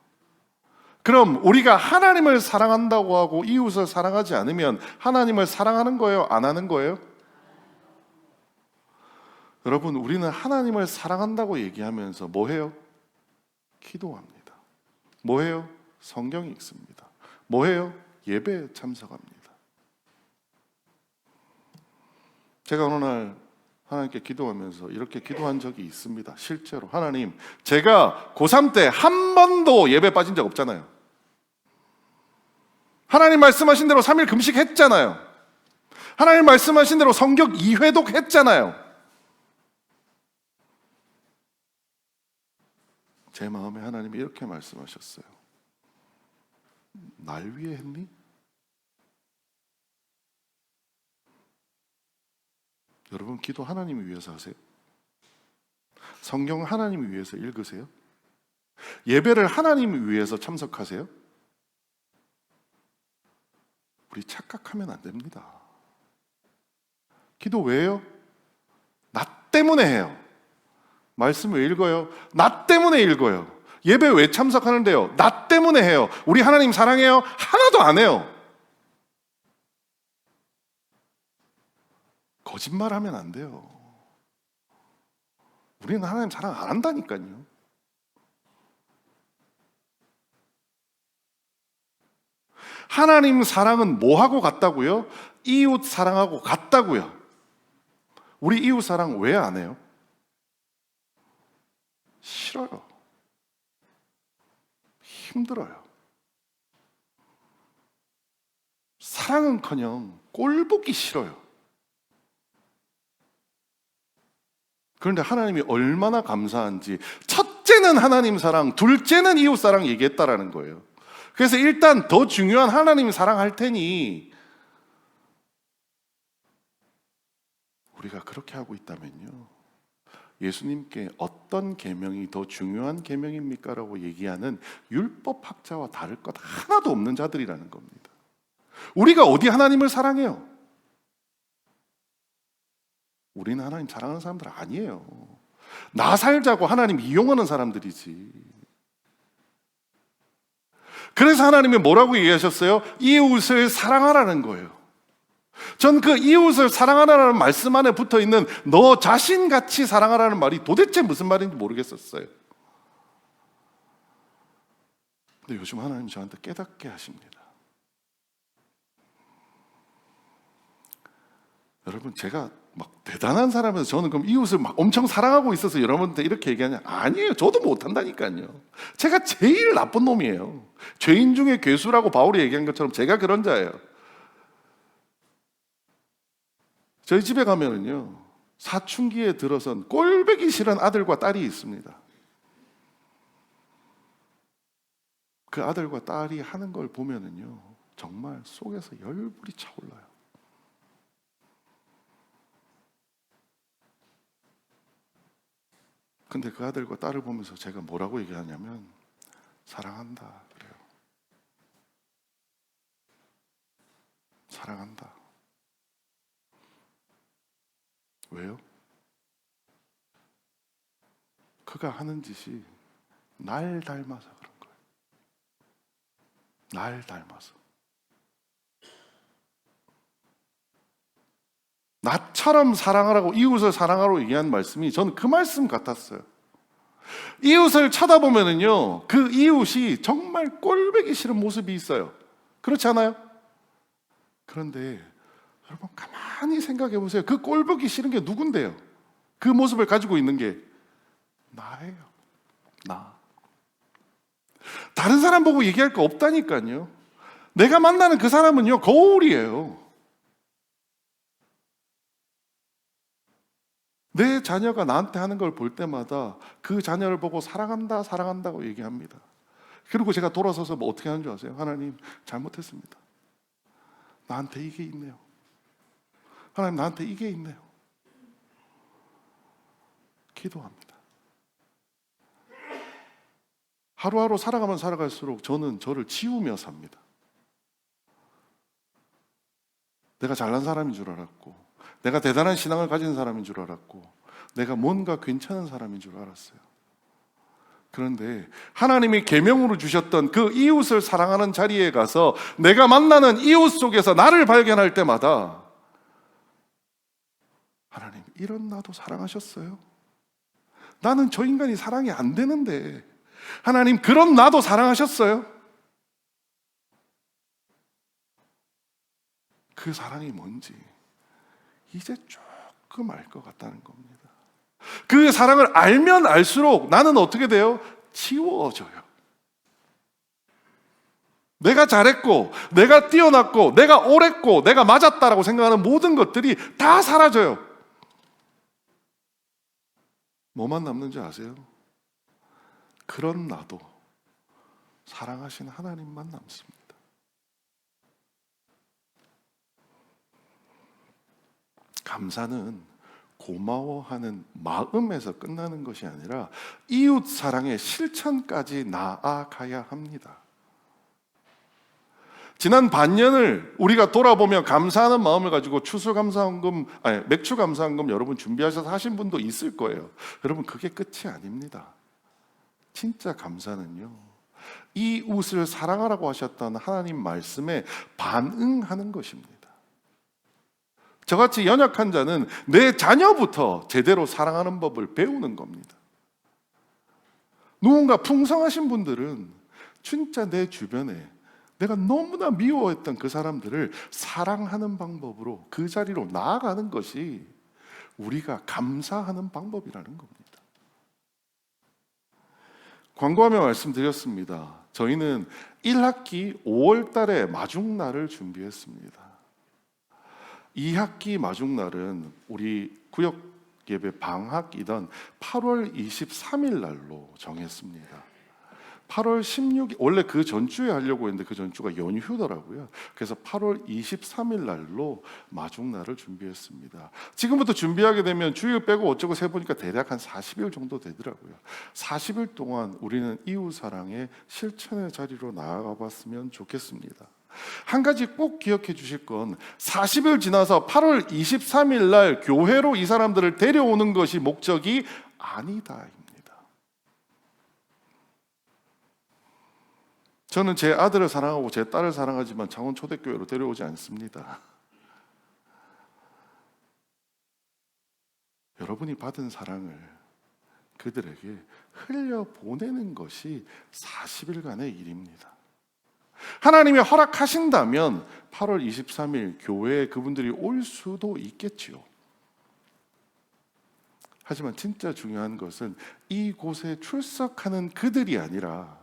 그럼 우리가 하나님을 사랑한다고 하고 이웃을 사랑하지 않으면 하나님을 사랑하는 거예요? 안 하는 거예요? 여러분, 우리는 하나님을 사랑한다고 얘기하면서 뭐 해요? 기도합니다. 뭐 해요? 성경 읽습니다. 뭐 해요? 예배에 참석합니다. 제가 어느 날 하나님께 기도하면서 이렇게 기도한 적이 있습니다. 실제로 하나님, 제가 고3 때 한 번도 예배 빠진 적 없잖아요. 하나님 말씀하신 대로 3일 금식했잖아요. 하나님 말씀하신 대로 성경 2회독 했잖아요. 제 마음에 하나님이 이렇게 말씀하셨어요. 날 위해 했니? 여러분, 기도 하나님을 위해서 하세요? 성경 하나님을 위해서 읽으세요? 예배를 하나님을 위해서 참석하세요? 우리 착각하면 안 됩니다. 기도 왜 해요? 나 때문에 해요. 말씀 왜 읽어요? 나 때문에 읽어요. 예배 왜 참석하는데요? 나 때문에 해요. 우리 하나님 사랑해요? 하나도 안 해요. 거짓말하면 안 돼요. 우리는 하나님 사랑 안 한다니까요. 하나님 사랑은 뭐하고 같다고요? 이웃 사랑하고 같다고요. 우리 이웃 사랑 왜 안 해요? 싫어요. 힘들어요. 사랑은커녕 꼴 보기 싫어요. 그런데 하나님이 얼마나 감사한지 첫째는 하나님 사랑, 둘째는 이웃 사랑 얘기했다라는 거예요. 그래서 일단 더 중요한 하나님 사랑할 테니 우리가 그렇게 하고 있다면요, 예수님께 어떤 계명이 더 중요한 계명입니까? 라고 얘기하는 율법학자와 다를 것 하나도 없는 자들이라는 겁니다. 우리가 어디 하나님을 사랑해요? 우리는 하나님 사랑하는 사람들 아니에요. 나 살자고 하나님 이용하는 사람들이지. 그래서 하나님이 뭐라고 얘기하셨어요? 이웃을 사랑하라는 거예요. 전 그 이웃을 사랑하라는 말씀 안에 붙어있는 너 자신같이 사랑하라는 말이 도대체 무슨 말인지 모르겠었어요. 근데 요즘 하나님 저한테 깨닫게 하십니다. 여러분, 제가 막 대단한 사람에서 저는 그럼 이웃을 막 엄청 사랑하고 있어서 여러분한테 이렇게 얘기하냐? 아니에요. 저도 못한다니까요. 제가 제일 나쁜 놈이에요. 죄인 중에 괴수라고 바울이 얘기한 것처럼 제가 그런 자예요. 저희 집에 가면은요, 사춘기에 들어선 꼴보기 싫은 아들과 딸이 있습니다. 그 아들과 딸이 하는 걸 보면은요, 정말 속에서 열불이 차올라요. 근데 그 아들과 딸을 보면서 제가 뭐라고 얘기하냐면 사랑한다 그래요. 사랑한다. 왜요? 그가 하는 짓이 날 닮아서 그런 거예요. 날 닮아서. 나처럼 사랑하라고, 이웃을 사랑하라고 얘기한 말씀이 저는 그 말씀 같았어요. 이웃을 쳐다보면은요, 그 이웃이 정말 꼴보기 싫은 모습이 있어요. 그렇지 않아요? 그런데 여러분 가만히 생각해 보세요. 그 꼴 보기 싫은 게 누군데요? 그 모습을 가지고 있는 게 나예요. 나. 다른 사람 보고 얘기할 거 없다니까요. 내가 만나는 그 사람은요, 거울이에요. 내 자녀가 나한테 하는 걸 볼 때마다 그 자녀를 보고 사랑한다, 사랑한다고 얘기합니다. 그리고 제가 돌아서서 뭐 어떻게 하는 줄 아세요? 하나님, 잘못했습니다. 나한테 이게 있네요. 하나님, 나한테 이게 있네요. 기도합니다. 하루하루 살아가면 살아갈수록 저는 저를 지우며 삽니다. 내가 잘난 사람인 줄 알았고, 내가 대단한 신앙을 가진 사람인 줄 알았고, 내가 뭔가 괜찮은 사람인 줄 알았어요. 그런데 하나님이 계명으로 주셨던 그 이웃을 사랑하는 자리에 가서 내가 만나는 이웃 속에서 나를 발견할 때마다 하나님, 이런 나도 사랑하셨어요? 나는 저 인간이 사랑이 안 되는데 하나님, 그런 나도 사랑하셨어요? 그 사랑이 뭔지 이제 조금 알 것 같다는 겁니다. 그 사랑을 알면 알수록 나는 어떻게 돼요? 치워져요. 내가 잘했고, 내가 뛰어났고, 내가 옳았고, 내가 맞았다라고 생각하는 모든 것들이 다 사라져요. 뭐만 남는지 아세요? 그런 나도 사랑하신 하나님만 남습니다. 감사는 고마워하는 마음에서 끝나는 것이 아니라 이웃 사랑의 실천까지 나아가야 합니다. 지난 반년을 우리가 돌아보며 감사하는 마음을 가지고 맥주 감사헌금 여러분 준비하셔서 하신 분도 있을 거예요. 여러분, 그게 끝이 아닙니다. 진짜 감사는요, 이웃을 사랑하라고 하셨던 하나님 말씀에 반응하는 것입니다. 저같이 연약한 자는 내 자녀부터 제대로 사랑하는 법을 배우는 겁니다. 누군가 풍성하신 분들은 진짜 내 주변에 내가 너무나 미워했던 그 사람들을 사랑하는 방법으로 그 자리로 나아가는 것이 우리가 감사하는 방법이라는 겁니다. 광고하며 말씀드렸습니다. 저희는 1학기 5월 달에 마중날을 준비했습니다. 2학기 마중날은 우리 구역 예배 방학이던 8월 23일 날로 정했습니다. 8월 16일, 원래 그 전주에 하려고 했는데 그 전주가 연휴더라고요. 그래서 8월 23일 날로 마중날을 준비했습니다. 지금부터 준비하게 되면 주일 빼고 어쩌고 세보니까 대략 한 40일 정도 되더라고요. 40일 동안 우리는 이웃사랑의 실천의 자리로 나아가 봤으면 좋겠습니다. 한 가지 꼭 기억해 주실 건 40일 지나서 8월 23일 날 교회로 이 사람들을 데려오는 것이 목적이 아니다입니다. 저는 제 아들을 사랑하고 제 딸을 사랑하지만 창원 초대교회로 데려오지 않습니다. 여러분이 받은 사랑을 그들에게 흘려보내는 것이 40일간의 일입니다. 하나님이 허락하신다면 8월 23일 교회에 그분들이 올 수도 있겠지요. 하지만 진짜 중요한 것은 이곳에 출석하는 그들이 아니라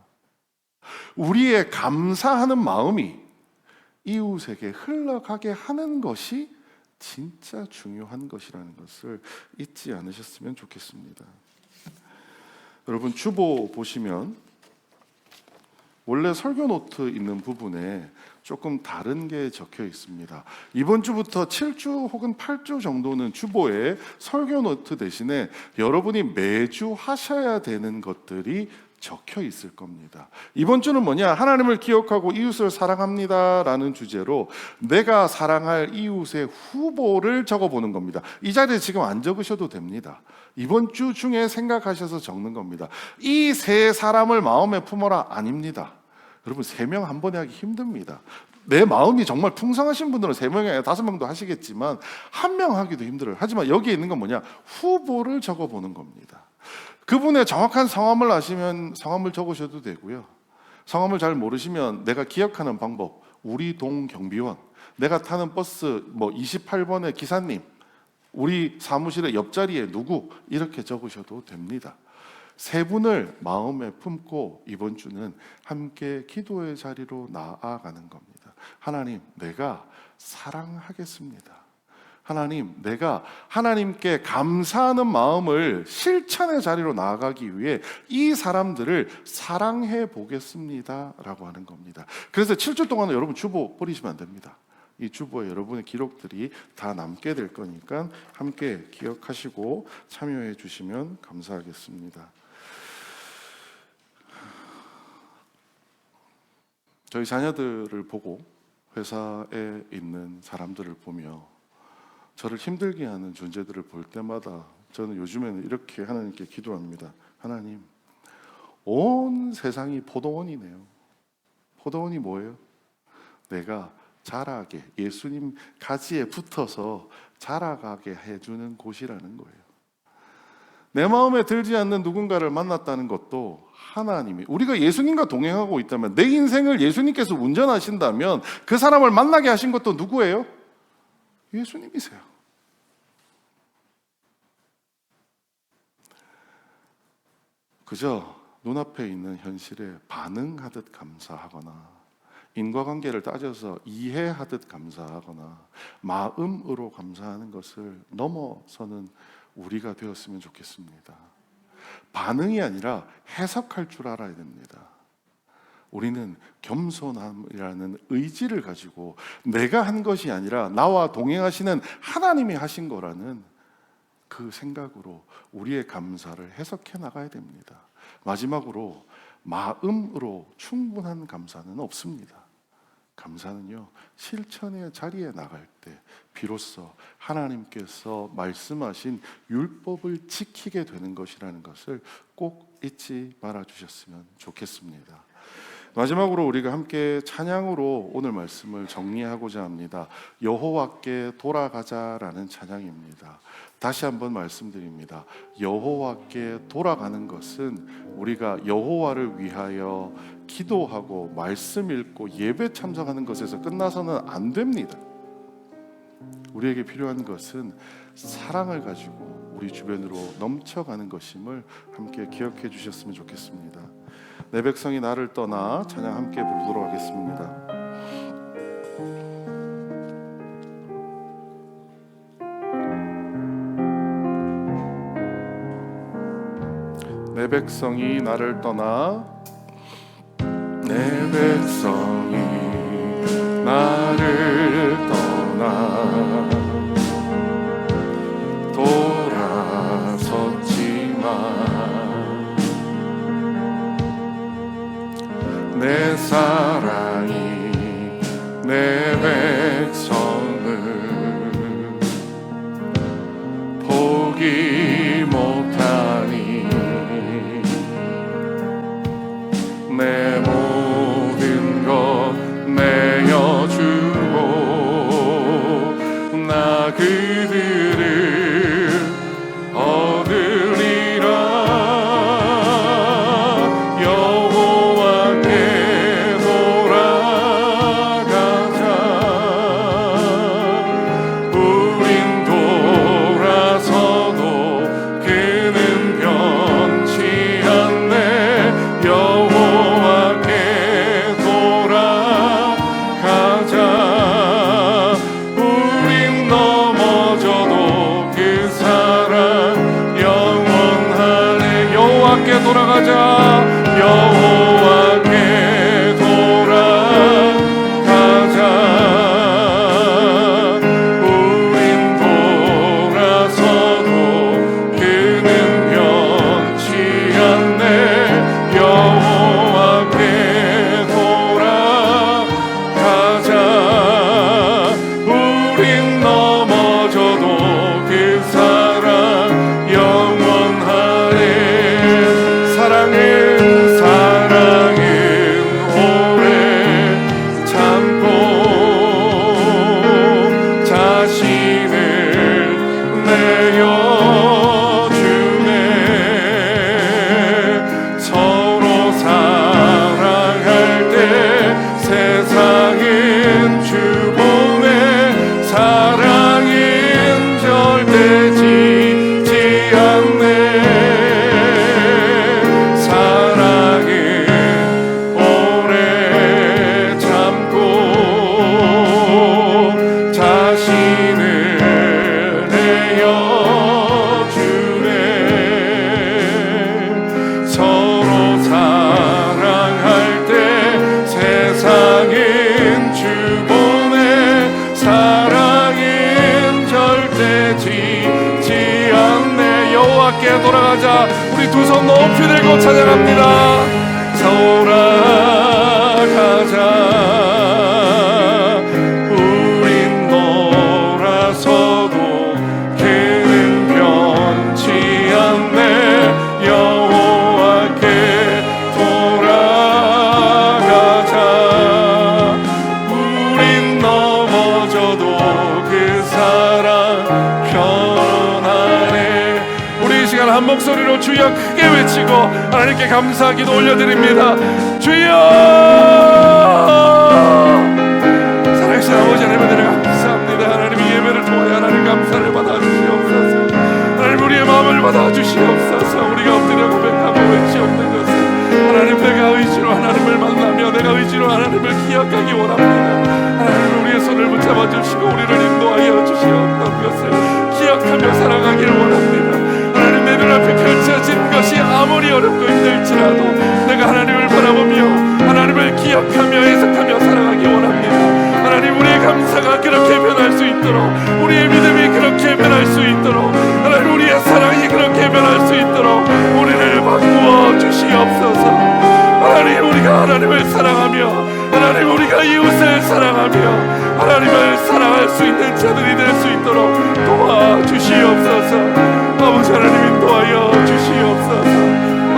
우리의 감사하는 마음이 이웃에게 흘러가게 하는 것이 진짜 중요한 것이라는 것을 잊지 않으셨으면 좋겠습니다. 여러분, 주보 보시면 원래 설교 노트 있는 부분에 조금 다른 게 적혀 있습니다. 이번 주부터 7주 혹은 8주 정도는 주보에 설교 노트 대신에 여러분이 매주 하셔야 되는 것들이 적혀 있을 겁니다. 이번 주는 뭐냐? 하나님을 기억하고 이웃을 사랑합니다 라는 주제로 내가 사랑할 이웃의 후보를 적어보는 겁니다. 이 자리에 지금 안 적으셔도 됩니다. 이번 주 중에 생각하셔서 적는 겁니다. 이 세 사람을 마음에 품어라 아닙니다. 여러분, 3명 한 번에 하기 힘듭니다. 내 마음이 정말 풍성하신 분들은 3명이 아니라 5명도 하시겠지만 1명 하기도 힘들어요. 하지만 여기에 있는 건 뭐냐? 후보를 적어보는 겁니다. 그분의 정확한 성함을 아시면 성함을 적으셔도 되고요. 성함을 잘 모르시면 내가 기억하는 방법, 우리 동 경비원, 내가 타는 버스 28번의 기사님, 우리 사무실의 옆자리에 누구, 이렇게 적으셔도 됩니다. 세 분을 마음에 품고 이번 주는 함께 기도의 자리로 나아가는 겁니다. 하나님, 내가 사랑하겠습니다. 하나님, 내가 하나님께 감사하는 마음을 실천의 자리로 나아가기 위해 이 사람들을 사랑해 보겠습니다 라고 하는 겁니다. 그래서 7주 동안은 여러분 주보 버리시면 안 됩니다. 이 주보에 여러분의 기록들이 다 남게 될 거니까 함께 기억하시고 참여해 주시면 감사하겠습니다. 저희 자녀들을 보고 회사에 있는 사람들을 보며 저를 힘들게 하는 존재들을 볼 때마다 저는 요즘에는 이렇게 하나님께 기도합니다. 하나님, 온 세상이 포도원이네요. 포도원이 뭐예요? 내가 자라게, 예수님 가지에 붙어서 자라가게 해주는 곳이라는 거예요. 내 마음에 들지 않는 누군가를 만났다는 것도 하나님이, 우리가 예수님과 동행하고 있다면, 내 인생을 예수님께서 운전하신다면 그 사람을 만나게 하신 것도 누구예요? 예수님이세요. 그저 눈앞에 있는 현실에 반응하듯 감사하거나 인과관계를 따져서 이해하듯 감사하거나 마음으로 감사하는 것을 넘어서는 우리가 되었으면 좋겠습니다. 반응이 아니라 해석할 줄 알아야 됩니다. 우리는 겸손함이라는 의지를 가지고 내가 한 것이 아니라 나와 동행하시는 하나님이 하신 거라는 그 생각으로 우리의 감사를 해석해 나가야 됩니다. 마지막으로, 마음으로 충분한 감사는 없습니다. 감사는요, 실천의 자리에 나갈 때 비로소 하나님께서 말씀하신 율법을 지키게 되는 것이라는 것을 꼭 잊지 말아 주셨으면 좋겠습니다. 마지막으로 우리가 함께 찬양으로 오늘 말씀을 정리하고자 합니다. 여호와께 돌아가자라는 찬양입니다. 다시 한번 말씀드립니다. 여호와께 돌아가는 것은 우리가 여호와를 위하여 기도하고 말씀 읽고 예배 참석하는 것에서 끝나서는 안 됩니다. 우리에게 필요한 것은 사랑을 가지고 우리 주변으로 넘쳐가는 것임을 함께 기억해 주셨으면 좋겠습니다. 내 백성이 나를 떠나 찬양 함께 부르도록 하겠습니다. 내 백성이 나를 떠나, 내 백성이 나를 떠나 돌아섰지만 내 사랑이 내 백성을 포기 못하니 내 모든 것 내어주고 나 그들을 얻으리라. 여호와께 돌아가자. 찬양합니다. 우리 두 손 높이 들고 찬양합니다. 돌아가자. 우린 돌아서도 그는 변치 않네. 여호와께 돌아가자. 우린 넘어져도 그 사랑 변하네. 우리 이 시간 한 목소리로 주여 크게 외치고 하나님께 감사 기도 올려드립니다. 주여! 살아계신 아버지 하나님, 은혜를 감사합니다. 하나님, 이 예배를 통하여 하나님 감사를 받아주시옵소서. 하나님, 우리의 마음을 받아주시옵소서. 우리가 엎드려 고백하고 외치옵는 것은 하나님, 내가 의지로 하나님을 만나며 내가 의지로 하나님을 기억하기 원합니다. 하나님, 우리의 손을 붙잡아 주시고 우리를 인도하여 주시옵는 것을 기억하며 살아가길 원합니다. 하나님, 내 눈앞에 펼쳐진 것이 아무리 어렵고 힘들지라도 내가 하나님을 바라보며 하나님을 기억하며 해석하며 살아가기 원합니다. 하나님, 우리의 감사가 그렇게 변할 수 있도록, 우리의 믿음이 그렇게 변할 수 있도록, 하나님, 우리의 사랑이 그렇게 변할 수 있도록 우리를 바꾸어 주시옵소서. 하나님, 우리가 하나님을 사랑하며 하나님, 우리가 이웃을 사랑하며 하나님을 사랑할 수 있는 자들이 될 수 있도록 도와주시옵소서. 아버지 하나님, 인도하여 주시옵소서.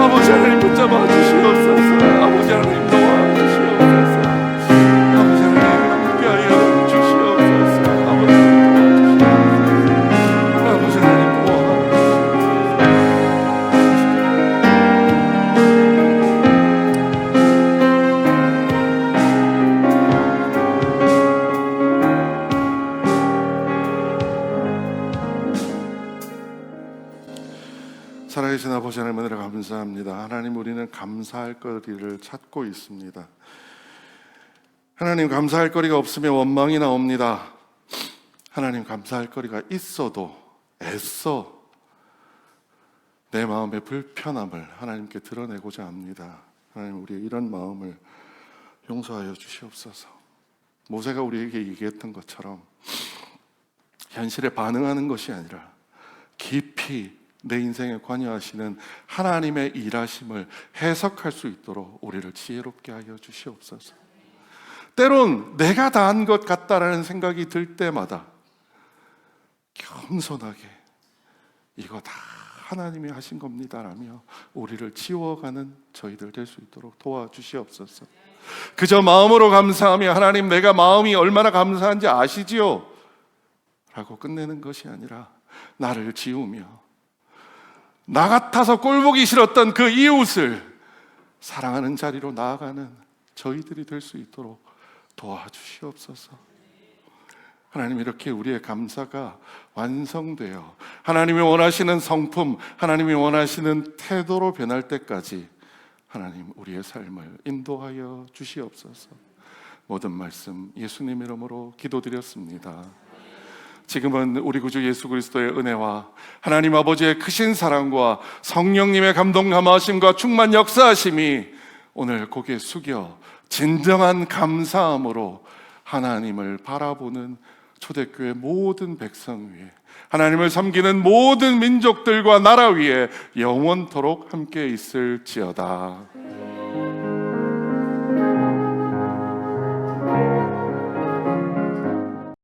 아버지 하나님, 붙잡아 주시옵소서. 아버지 하나님, 도와주시옵소서. 아버지 하나님, 함께하여 주시옵소서. 아버지 하나님, 도와주시옵소서. 아버지 하나님, 살아계신 아버지 하나님, 은혜를 감사합니다. 하나님, 우리는 감사할 거리를 찾고 있습니다. 하나님, 감사할 거리가 없으면 원망이 나옵니다. 하나님, 감사할 거리가 있어도 애써 내 마음의 불편함을 하나님께 드러내고자 합니다. 하나님, 우리의 이런 마음을 용서하여 주시옵소서. 모세가 우리에게 얘기했던 것처럼 현실에 반응하는 것이 아니라 깊이 내 인생에 관여하시는 하나님의 일하심을 해석할 수 있도록 우리를 지혜롭게 하여 주시옵소서. 때론 내가 다 한 것 같다라는 생각이 들 때마다 겸손하게 이거 다 하나님이 하신 겁니다라며 우리를 지워가는 저희들 될 수 있도록 도와주시옵소서. 그저 마음으로 감사하며 하나님, 내가 마음이 얼마나 감사한지 아시지요? 라고 끝내는 것이 아니라 나를 지우며 나 같아서 꼴보기 싫었던 그 이웃을 사랑하는 자리로 나아가는 저희들이 될 수 있도록 도와주시옵소서. 하나님, 이렇게 우리의 감사가 완성되어 하나님이 원하시는 성품, 하나님이 원하시는 태도로 변할 때까지 하나님, 우리의 삶을 인도하여 주시옵소서. 모든 말씀 예수님 이름으로 기도드렸습니다. 지금은 우리 구주 예수 그리스도의 은혜와 하나님 아버지의 크신 사랑과 성령님의 감동 감화하심과 충만 역사하심이 오늘 고개 숙여 진정한 감사함으로 하나님을 바라보는 초대교회 모든 백성 위에, 하나님을 섬기는 모든 민족들과 나라 위에 영원토록 함께 있을지어다.